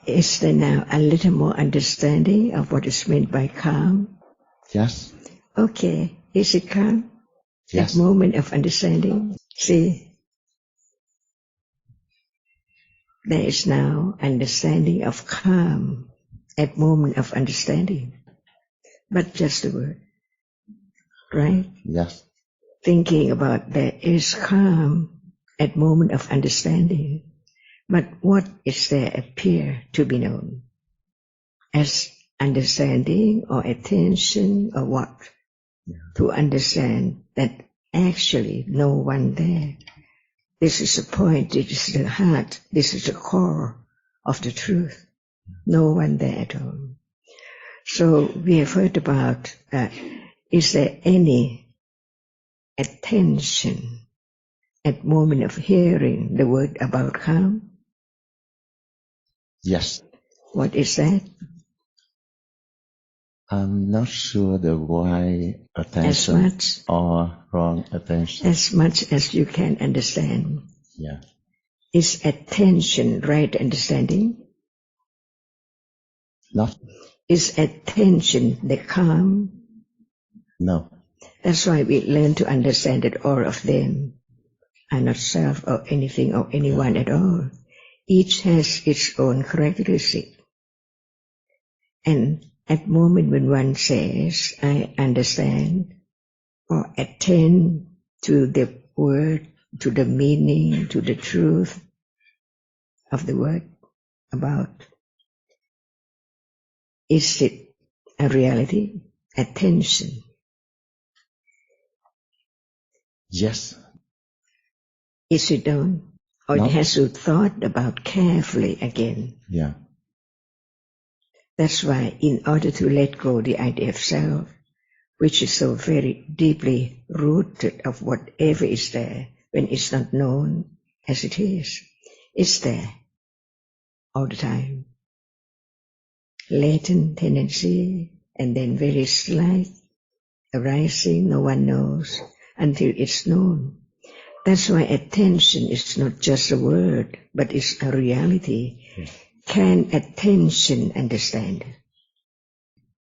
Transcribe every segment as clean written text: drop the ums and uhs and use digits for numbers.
Is there now a little more understanding of what is meant by calm? Yes. Okay. Is it calm? Yes. At moment of understanding. See, there is now understanding of calm at moment of understanding. But just the word. Right? Yes. Thinking about there is calm at moment of understanding. But what is there appear to be known? As understanding or attention or what? Yeah. To understand that actually no one there. This is the point, this is the heart, this is the core of the truth. No one there at all. So we have heard about, is there any attention at moment of hearing the word about calm? Yes. What is that? I'm not sure the right attention As much, or wrong attention. as much as you can understand. Yeah. Is attention right understanding? Not. Is attention the calm? No. That's why we learn to understand that all of them are not self or anything or anyone at all. Each has its own characteristic. And at moment when one says, I understand or attend to the word, to the meaning, to the truth of the word about, is it a reality? Attention. Yes. Is it done? Or No. it has to thought about carefully again. Yeah. That's why in order to let go the idea of self, which is so very deeply rooted of whatever is there when it's not known as it is, it's there all the time. Latent tendency and then very slight arising, no one knows until it's known. That's why attention is not just a word, but it's a reality. Yeah. Can attention understand?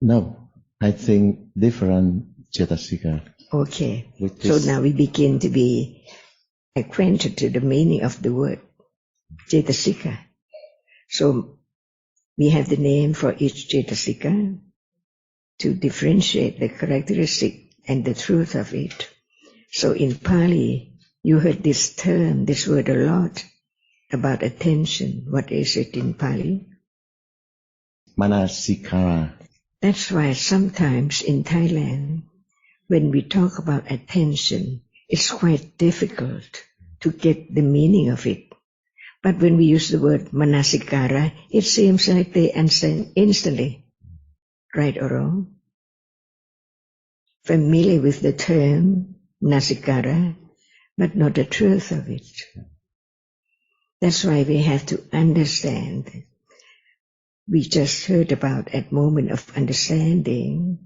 No. I think different cetasika. Okay. So now we begin to be acquainted to the meaning of the word cetasika. So we have the name for each cetasika to differentiate the characteristic and the truth of it. So in Pali, you heard this term, this word a lot about attention. What is it in Pali? Manasikara. That's why sometimes in Thailand, when we talk about attention, it's quite difficult to get the meaning of it. But when we use the word Manasikara, it seems like they understand instantly, right or wrong. Familiar with the term Manasikara, but not the truth of it. That's why we have to understand. We just heard about at moment of understanding,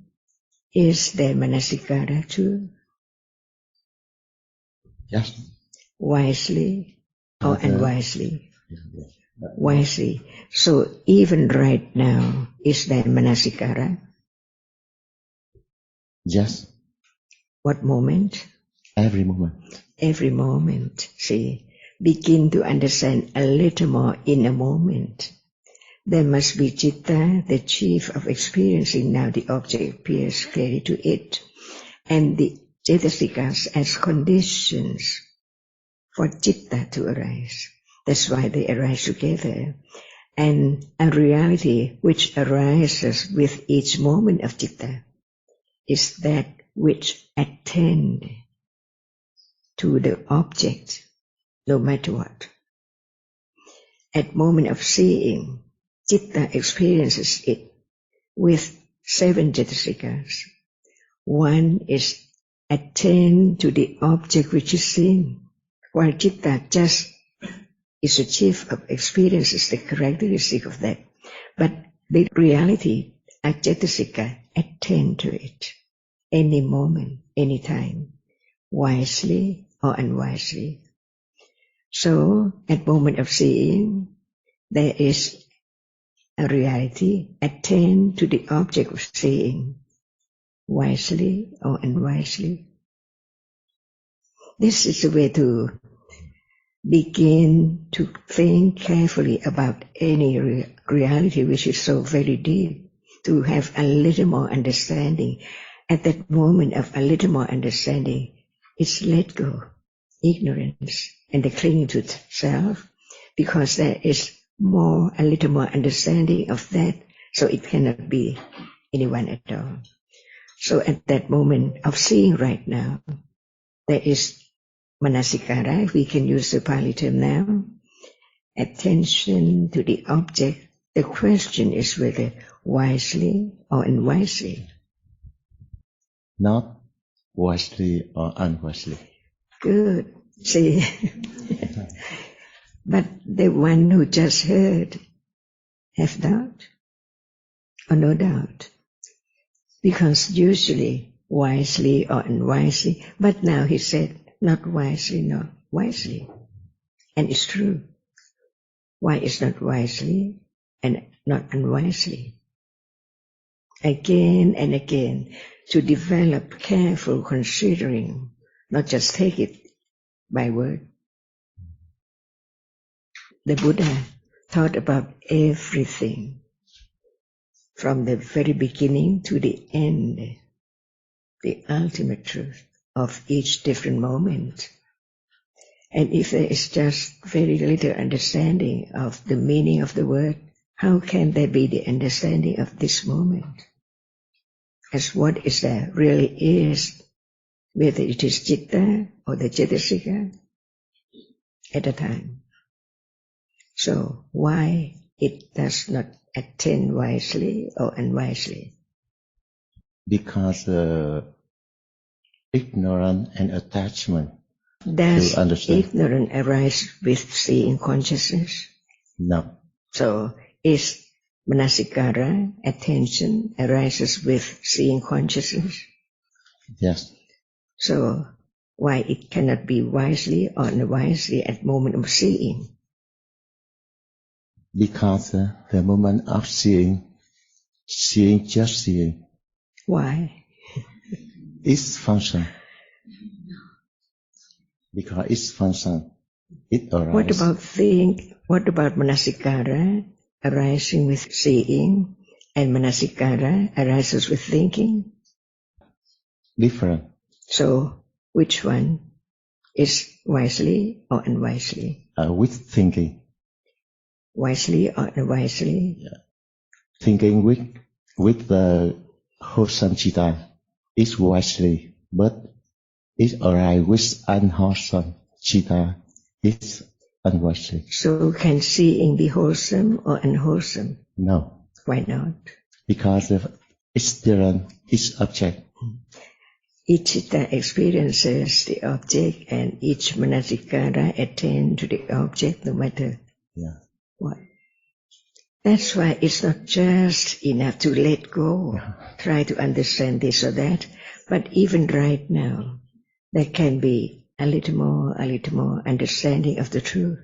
is there Manasikara too? Yes. Wisely or unwisely? Yes. Wisely. So even right now, is there Manasikara? Yes. What moment? Every moment. Every moment. See, begin to understand a little more in a moment. There must be citta, the chief of experiencing. Now the object appears clearly to it. And the cetasikas as conditions for citta to arise. That's why they arise together. And a reality which arises with each moment of citta is that which attend to the object, no matter what. At moment of seeing, citta experiences it with 7 cetasikas. One is attend to the object which is seen, while citta just is the chief of experiences, the characteristic of that. But the reality, a cetasika, attend to it any moment, any time, wisely or unwisely. So, at moment of seeing, there is a reality, attend to the object of seeing, wisely or unwisely. This is the way to begin to think carefully about any reality which is so very deep, to have a little more understanding. At that moment of a little more understanding, it's let go, ignorance, and the clinging to self, because there is a little more understanding of that, so it cannot be anyone at all. So at that moment of seeing right now, there is Manasikara, we can use the Pali term now, attention to the object. The question is whether wisely or unwisely. Not wisely or unwisely. Good. See, but the one who just heard have doubt or no doubt, because usually wisely or unwisely, but now he said not wisely, not wisely, and it's true. Why is not wisely and not unwisely? Again and again, to develop careful considering, not just take it by word. The Buddha thought about everything from the very beginning to the end, the ultimate truth of each different moment. And if there is just very little understanding of the meaning of the word, how can there be the understanding of this moment? As what is there really is, whether it is citta or the cetasika at a time. So why it does not attend wisely or unwisely? Because ignorance and attachment. Does ignorance arise with seeing consciousness? No. So is Manasikara, attention, arises with seeing consciousness? Yes. So why it cannot be wisely or unwisely at moment of seeing? Because the moment of seeing just seeing. Why? Its function. Because its function, it arises. What about Manasikara arising with seeing, and Manasikara arises with thinking? Different. So which one is wisely or unwisely? With thinking. Wisely or unwisely? Yeah. Thinking with the wholesome citta is wisely, but it arises with unwholesome citta is unwisely. So can seeing be wholesome or unwholesome? No. Why not? Because it's different, each object. Each citta experiences the object, and each Manasikara attend to the object no matter what. That's why it's not just enough to let go, try to understand this or that, but even right now, there can be a little more understanding of the truth.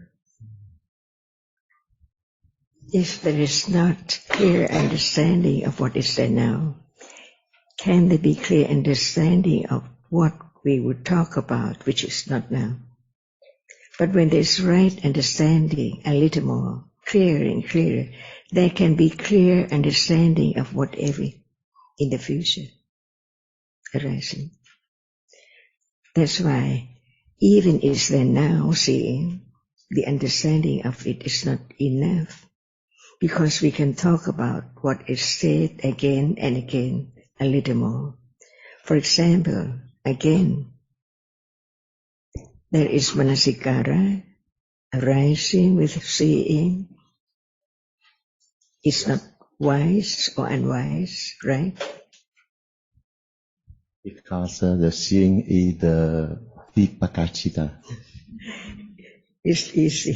If there is not clear understanding of what is there now, can there be clear understanding of what we would talk about, which is not now? But when there is right understanding, a little more, clearer and clearer, there can be clear understanding of whatever in the future arising. That's why even is there now seeing, the understanding of it is not enough, because we can talk about what is said again and again a little more. For example, again, there is Manasikara arising with seeing. It's not wise or unwise, right? Because the seeing is the vipaka citta. It's easy.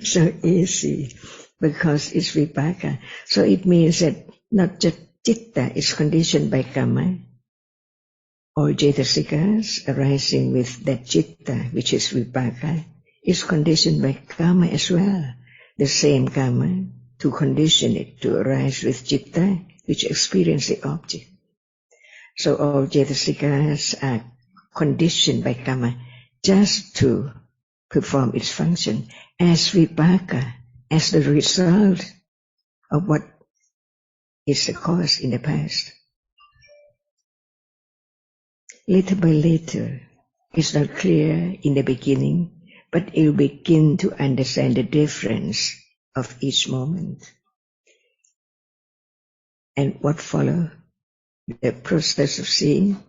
So easy. Because it's vipaka. So it means that not just citta is conditioned by karma. All cetasikas arising with that citta, which is vipaka, is conditioned by karma as well. The same karma. to condition it to arise with citta, which experience the object. So all Cetasikas are conditioned by karma just to perform its function as vipaka, as the result of what is the cause in the past. Little by little, it's not clear in the beginning, but you begin to understand the difference of each moment. And what follows? The process of seeing